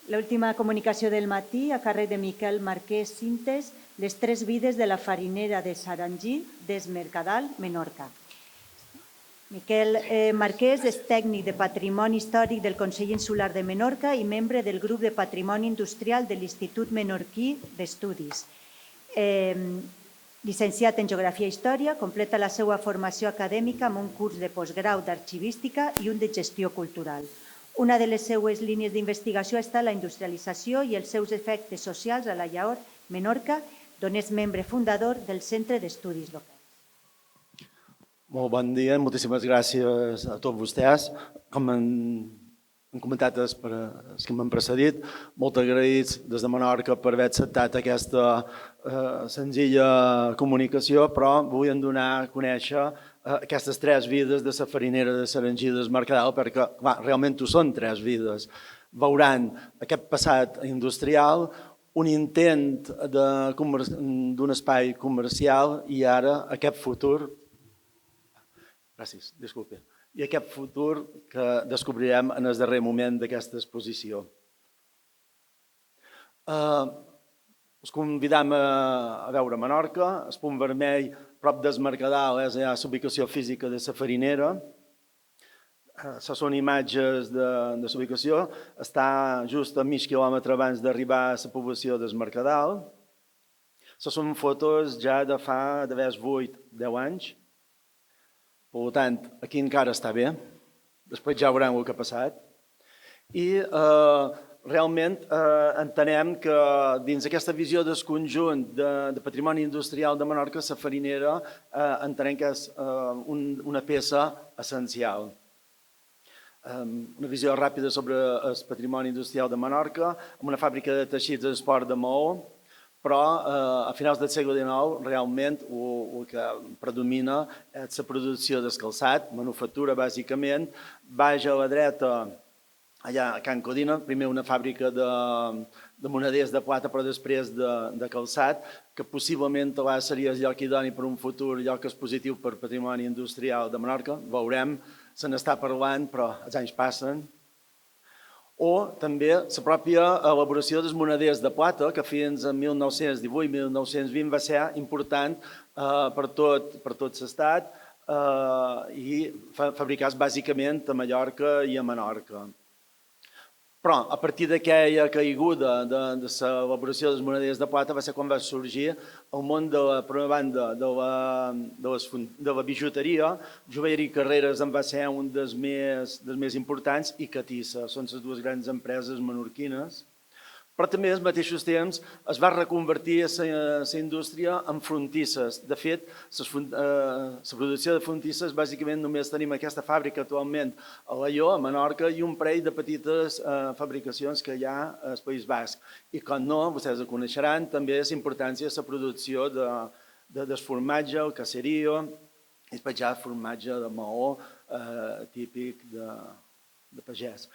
L'última comunicació del matí, a càrrec de Miquel Marquès Cintes, les 3 vides de la farinera de Sarangí, des Mercadal, Menorca. Miquel Marquès és tècnic de Patrimoni Històric del Consell Insular de Menorca i membre del grup de Patrimoni Industrial de l'Institut Menorquí d'Estudis. Llicenciat en Geografia i Història, completa la seva formació acadèmica amb un curs de postgrau d'arxivística i un de gestió cultural. Una de les seues línies d'investigació ha estat la industrialització i els seus efectes socials a la Llaor, Menorca, d'on és membre fundador del Centre d'Estudis Locals. Molt bon dia, moltíssimes gràcies a tots vostès. Com han comentat els que m'han precedit, molt agraïts des de Menorca per haver acceptat aquesta senzilla comunicació, però vull donar a conèixer aquestes 3 vides de la farinera de Sarangí del Mercadal, perquè realment ho són 3 vides. Veuran aquest passat industrial, un intent d'un espai comercial i ara aquest futur. Gràcies, disculpi. I aquest futur que descobrirem en el darrer moment d'aquesta exposició. Us convidam a veure Menorca. El punt vermell, prop del Mercadal, és la ubicació física de la farinera. Són imatges de la ubicació. Està just a mig quilòmetre abans d'arribar a la població del Mercadal. Són fotos ja de fa d'haver 8-10 anys. Per tant, aquí encara està bé, després ja veurem el que ha passat. I realment entenem que dins aquesta visió del conjunt de patrimoni industrial de Menorca, la farinera entenem que és una peça essencial. Una visió ràpida sobre el patrimoni industrial de Menorca, amb una fàbrica de teixits d'esport de Maó, però a finals del segle XIX realment el que predomina és la producció del calçat, manufactura bàsicament. Baix a la dreta, allà a Can Codina, primer una fàbrica de moneders de plata, però després de calçat, que possiblement seria el lloc idoni per un futur lloc expositiu per patrimoni industrial de Menorca. Veurem, se n'està parlant, però els anys passen. O també la pròpia elaboració dels moneders de plata, que fins a 1918-1920 va ser important per tot l'estat i fabricats bàsicament a Mallorca i a Menorca. Però a partir d'aquella caiguda de l'elaboració dels moneders de plata va ser quan va sorgir el món de la, per una banda, de la bijuteria. Jovellaria i Carreres en va ser un dels més importants i Catissa. Són les 2 grans empreses menorquines. Però també als mateixos temps es va reconvertir la indústria en frontisses. De fet, la producció de frontisses, bàsicament només tenim aquesta fàbrica actualment a Alaior, a Menorca, i un parell de petites fabricacions que hi ha al País Basc. I com no, vostès ho coneixeran, també la importància de la producció del formatge, el caserio, i després ja el formatge de Maó, típic de pagès.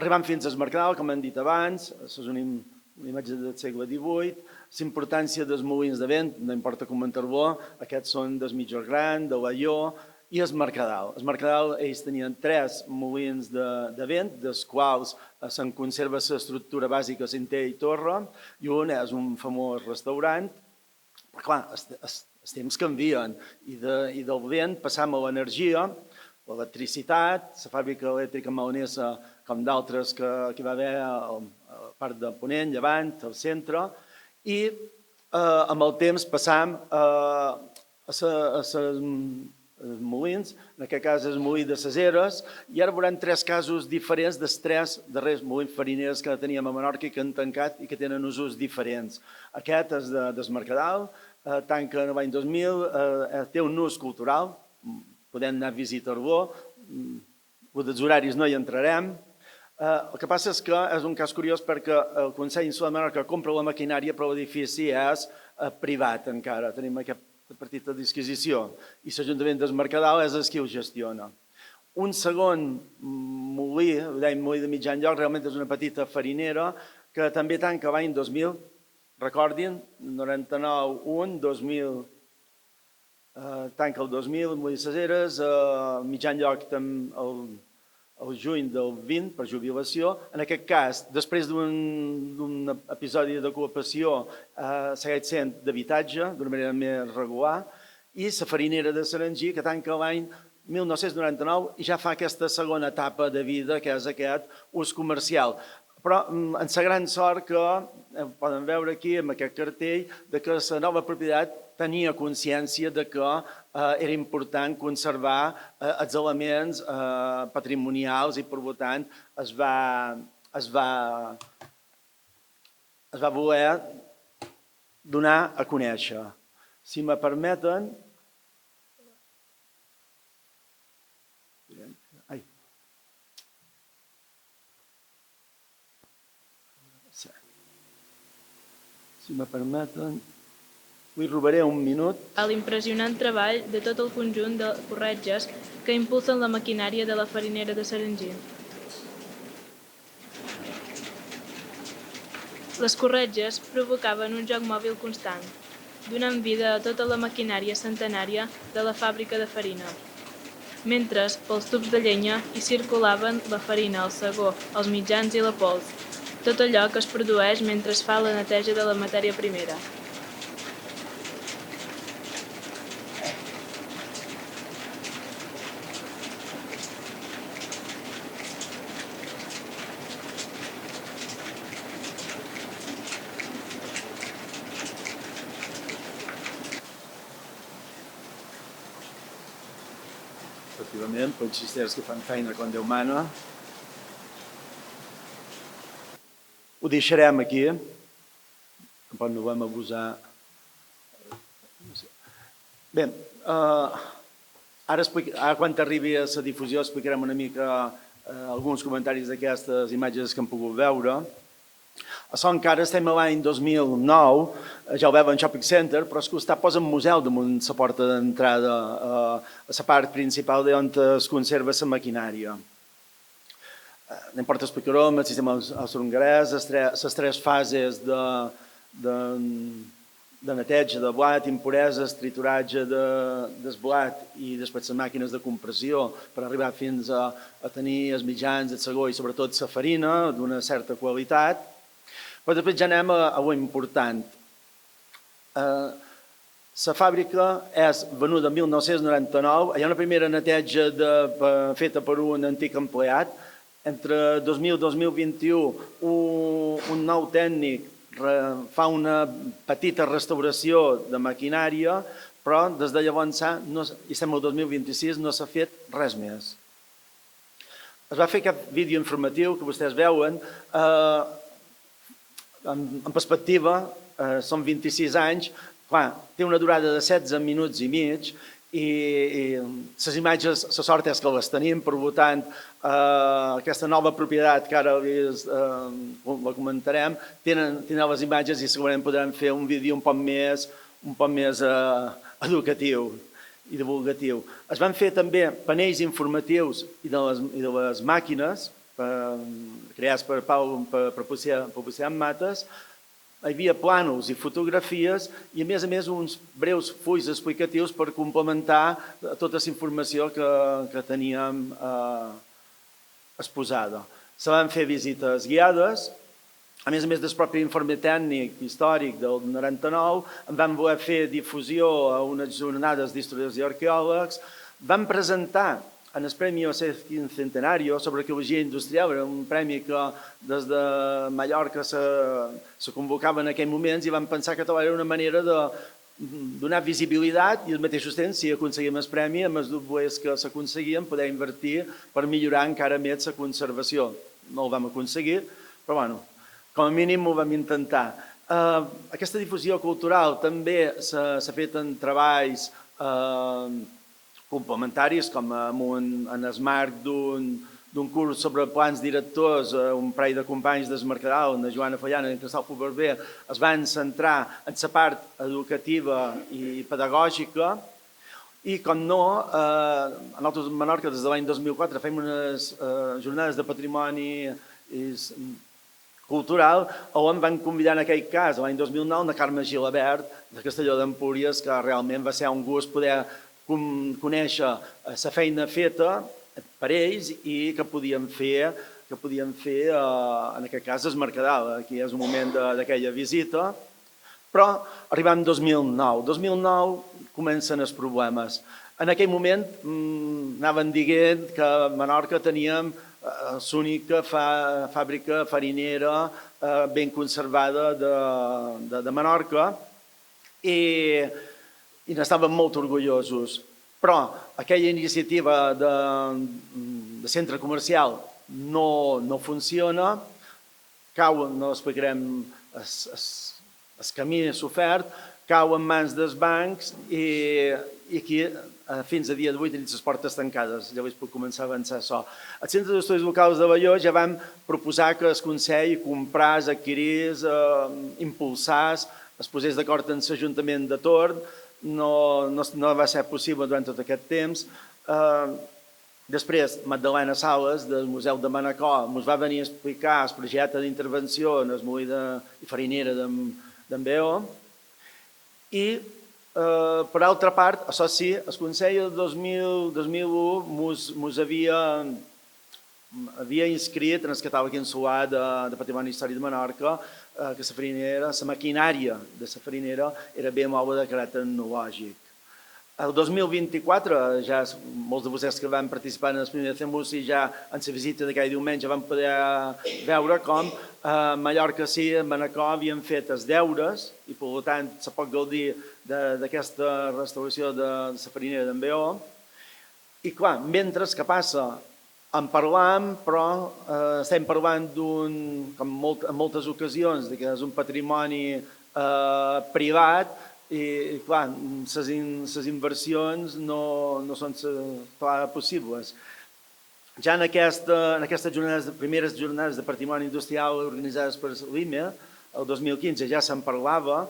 Arribant fins al Mercadal, com hem dit abans, és una imatge del segle XVIII, la importància dels molins de vent, no importa com intervó, aquests són del Mitjor Gran, de l'Aior, i el Mercadal. El Mercadal, ells tenien 3 molins de vent, dels quals se'n conserva l'estructura bàsica, cinter i torre, i un és un famós restaurant. Però clar, els temps canvien, i del vent passam a l'energia, l'electricitat, la fàbrica elèctrica maonesa, com d'altres que hi va haver a la part de Ponent, Llevant, al centre, i amb el temps passam a els molins, en aquest cas el molí de ses Eres, i ara veuran 3 casos diferents dels 3 darrers molins fariners que teníem a Menorca i que han tancat i que tenen usos diferents. Aquest és del Mercadal, tanca l'any 2000, té un ús cultural, podem anar a visitar-lo, dels horaris no hi entrarem. El que passa és que és un cas curiós perquè el Consell Insular de Menorca compra la maquinària, però l'edifici és privat encara, tenim aquesta petita disquisició, i l'Ajuntament del Mercadal és el qui ho gestiona. Un segon molí, ho dèiem molí de mitjan lloc, realment és una petita farinera que també tanca l'any 2000, recordin, 99, 2000, tanca el 2000, molí de ses Eres, mitjan lloc el juny del 20 per jubilació. En aquest cas, després d'un episodi d'ocupació, segueix sent d'habitatge d'una manera més regular, i la farinera de Sarengí, que tanca l'any 1999 i ja fa aquesta segona etapa de vida, que és aquest ús comercial. Però amb la gran sort que poden veure aquí, amb aquest cartell, que la nova propietat tenia consciència que era important conservar els elements patrimonials i, per tant, es va voler donar a conèixer. Si me permeten, li robaré un minut. A l'impressionant treball de tot el conjunt de corretges que impulsen la maquinària de la farinera de Sarengí. Les corretges provocaven un joc mòbil constant, donant vida a tota la maquinària centenària de la fàbrica de farina. Mentre pels tubs de llenya hi circulaven la farina, el segó, els mitjans i la pols, tot allò que es produeix mentre es fa la neteja de la matèria primera. Efectivament, policistes que fan feina quan Déu mana. Ho deixarem aquí, tampoc no vam abusar. Bé, ara quan arribi a la difusió explicarem una mica alguns comentaris d'aquestes imatges que hem pogut veure. A Son encara estem a l'any 2009, ja ho veuen Shopping Center, però al costat posa un museu damunt la porta d'entrada, a la part principal d'on es conserva la maquinària. No importa explicar-ho, amb el sistema austro-hongarès, les tres fases de neteja de blat, impureses, trituratge del blat i després les màquines de compressió per arribar fins a tenir els mitjans, el segó i sobretot la farina d'una certa qualitat. Però després ja anem a lo important. La fàbrica és venuda en 1999, hi ha una primera neteja feta per un antic empleat. Entre 2000 i 2021 un nou tècnic fa una petita restauració de maquinària, però des de llavors, i estem al 2026, no s'ha fet res més. Es va fer aquest vídeo informatiu que vostès veuen. En perspectiva, són 26 anys, clar, té una durada de 16 minuts i mig i les imatges, la sort és que les tenim, per tant, aquesta nova propietat que ara la comentarem, tenen les imatges i segurament podrem fer un vídeo un poc més educatiu i divulgatiu. Es van fer també panells informatius i de les màquines creats per Publicitat Mates. Hi havia plànols i fotografies i, a més, uns breus fulls explicatius per complementar tota la informació que teníem exposada. Se van fer visites guiades. A més del propi informe tècnic històric del 99, en vam voler fer difusió a unes jornades d'historiadors i arqueòlegs. Vam presentar en el Premi Centenario sobre Arqueologia Industrial, era un premi que des de Mallorca se convocava en aquells moments i vam pensar que era una manera de donar visibilitat i al mateix temps, si aconseguim el premi, amb els doblers que s'aconseguien, poder invertir per millorar encara més la conservació. No ho vam aconseguir, però com a mínim ho vam intentar. Aquesta difusió cultural també s'ha fet en treballs complementaris, com en el marc d'un curs sobre plans directors, un parell de companys del Mercadal, en Joana Fallana i en Cristòfol Barber, es van centrar en la part educativa i pedagògica i, com no, nosaltres a Menorca des de l'any 2004 fem unes jornades de patrimoni cultural on van convidar en aquell cas, l'any 2009, la Carme Gilabert de Castelló d'Empúries, que realment va ser un gust poder conèixer la feina feta per ells i que podien fer, en aquest cas, es Mercadal. Aquí és un moment d'aquella visita. Però arribem 2009. 2009 comencen els problemes. En aquell moment anaven dient que a Menorca teníem l'única fàbrica farinera ben conservada de Menorca i n'estàvem molt orgullosos. Però aquella iniciativa de centre comercial no funciona, no explicarem el camí sofert, cau en mans dels bancs i aquí fins a dia d'avui tenim les portes tancades. Llavors puc començar a avançar això. Al Centre d'Estudis Locals de Balló ja vam proposar que el Consell compràs, adquirís, impulsàs, es posés d'acord amb l'Ajuntament de torn. No va ser possible durant tot aquest temps. Després, Magdalena Sales, del Museu de Manacor, ens va venir a explicar el projecte d'intervenció en el molí i farinera d'en Beó. I, per altra part, això sí, el Consell del 2001 ens havia inscrit en el catàleg insular de Patrimoni Històric de Menorca que la farinera, la maquinària de la farinera era bé mòbil de caràcter etnològic. El 2024, ja molts de vosaltres que van participar en el primer CEMUSI ja en la visita d'aquell diumenge van poder veure com a Mallorca sí, a Manacor havien fet els deures i per tant se pot gaudir d'aquesta restauració de la farinera d'en Beó. I clar, mentre que passa en parlam, però estem parlant com en moltes ocasions, que és un patrimoni privat i, clar, les inversions no són possibles. Ja en aquestes primeres jornades de patrimoni industrial organitzades per l'IME, el 2015 ja se'n parlava,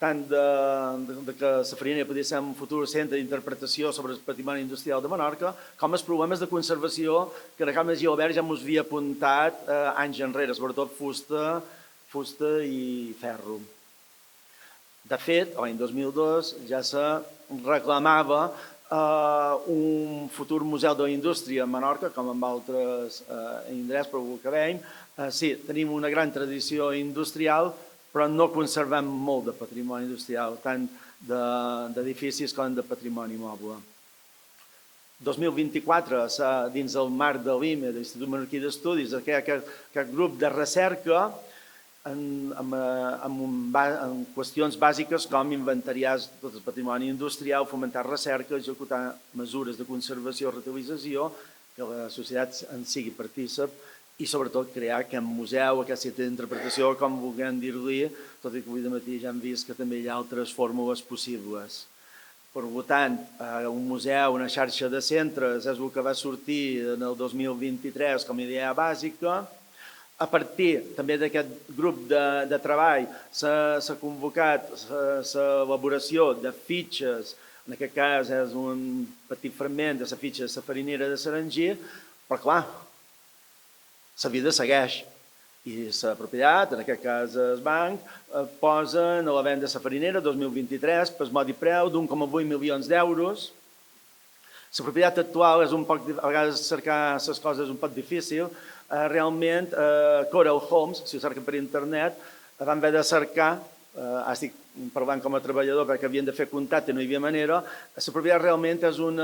tant de que la farinera podia ser un futur centre d'interpretació sobre el patrimoni industrial de Menorca, com els problemes de conservació que la Cambra de Gilbert ja ens havia apuntat anys enrere, sobretot fusta i ferro. De fet, l'any 2002 ja se reclamava un futur museu de la indústria a Menorca, com en altres indrets, però ho que veiem. Sí, tenim una gran tradició industrial, però no conservem molt de patrimoni industrial, tant d'edificis com de patrimoni moble. 2024, dins el marc de l'IME, de l'Institut Menorquí d'Estudis, aquest grup de recerca en qüestions bàsiques com inventariar tot el patrimoni industrial, fomentar recerca, executar mesures de conservació i reutilització, que la societat en sigui partícip, i sobretot crear aquest museu, aquest centre d'interpretació, com vulguem dir-li, tot i que avui de matí ja hem vist que també hi ha altres fórmules possibles. Per tant, un museu, una xarxa de centres, és el que va sortir en el 2023 com a idea bàsica. A partir també d'aquest grup de treball s'ha convocat l'elaboració de fitxes, en aquest cas és un petit fragment de la fitxa de la farinera de Sarangí, però clar, la vida segueix i la propietat, en aquest cas el banc, posen a la venda la farinera 2023 per modi preu d'1,8 milions d'euros. La propietat actual és un poc, a vegades cercar les coses és un poc difícil. Realment, Coral Homes, si ho cerquen per internet, van haver de cercar, estic parlant com a treballador perquè havien de fer contacte, no hi havia manera. La propietat realment és un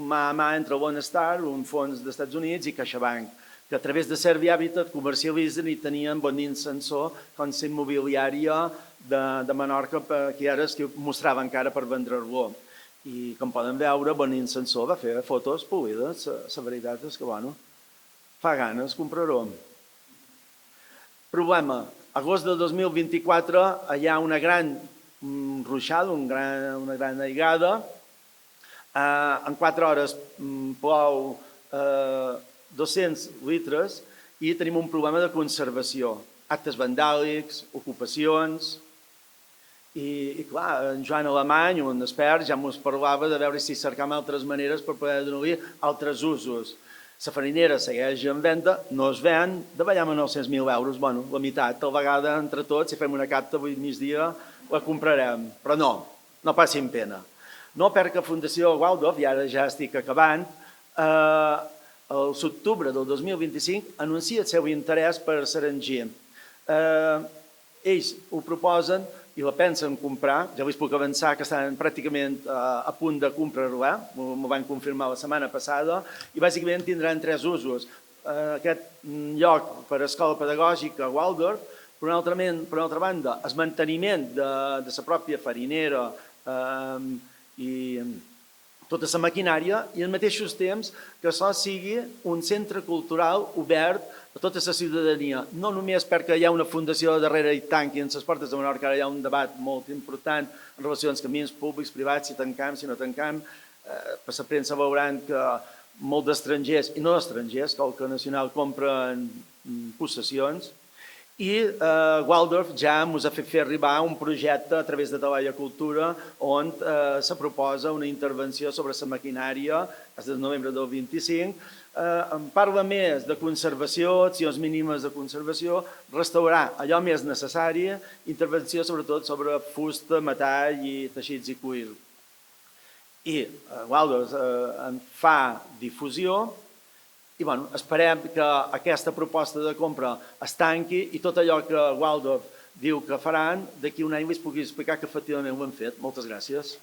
mà a mà entre Lone Star, un fons dels Estats Units, i CaixaBank, que a través de Servi Habitat comercialitzen i tenien Bonin Sensor com la immobiliària de Menorca, que ara es mostrava encara per vendre-lo. I com poden veure, Bonin Sensor va fer fotos polides, la veritat és que, bueno, fa ganes comprar-ho. Problema, agost de 2024 hi ha una gran ruixada, una gran aigada. En 4 hores plou 200 litres i tenim un problema de conservació, actes vandàlics, ocupacions. I clar, en Joan Alemany, un expert, ja ens parlava de veure si cercam altres maneres per poder donar altres usos. La farinera segueix en venda, no es ven, davallem a 900.000 euros, bueno, la meitat, tal vegada entre tots, si fem una capta avui migdia, la comprarem, però no passin pena. No perquè Fundació Waldorf, i ara ja estic acabant, a l'octubre del 2025 anuncia el seu interès per Sarangí. Ells ho proposen i la pensen comprar. Ja us puc avançar que estan pràcticament a punt de comprar-ho, m'ho van confirmar la setmana passada, i bàsicament tindran 3 usos. Aquest lloc per a escola pedagògica Waldorf, per una altra banda, el manteniment de la pròpia farinera i tota la maquinària, i al mateix temps que això sigui un centre cultural obert a tota la ciutadania, no només perquè hi ha una fundació darrere i tanqui en les portes de Menorca, ara hi ha un debat molt important en relació als camins públics, privats, si tancam, si no tancam. Per la premsa veuran que molts d'estrangers, i no estrangers, Colca Nacional, compren possessions, i Waldorf ja ens ha fet fer arribar un projecte a través de Treball i Cultura on se proposa una intervenció sobre la maquinària des de novembre del 25. Parla més de conservació, accions mínimes de conservació, restaurar allò més necessari, intervenció sobretot sobre fusta, metall i teixits i cuir. I Waldorf en fa difusió. I esperem que aquesta proposta de compra es tanqui i tot allò que Waldorf diu que faran, d'aquí un any us pugui explicar que efectivament ho hem fet. Moltes gràcies.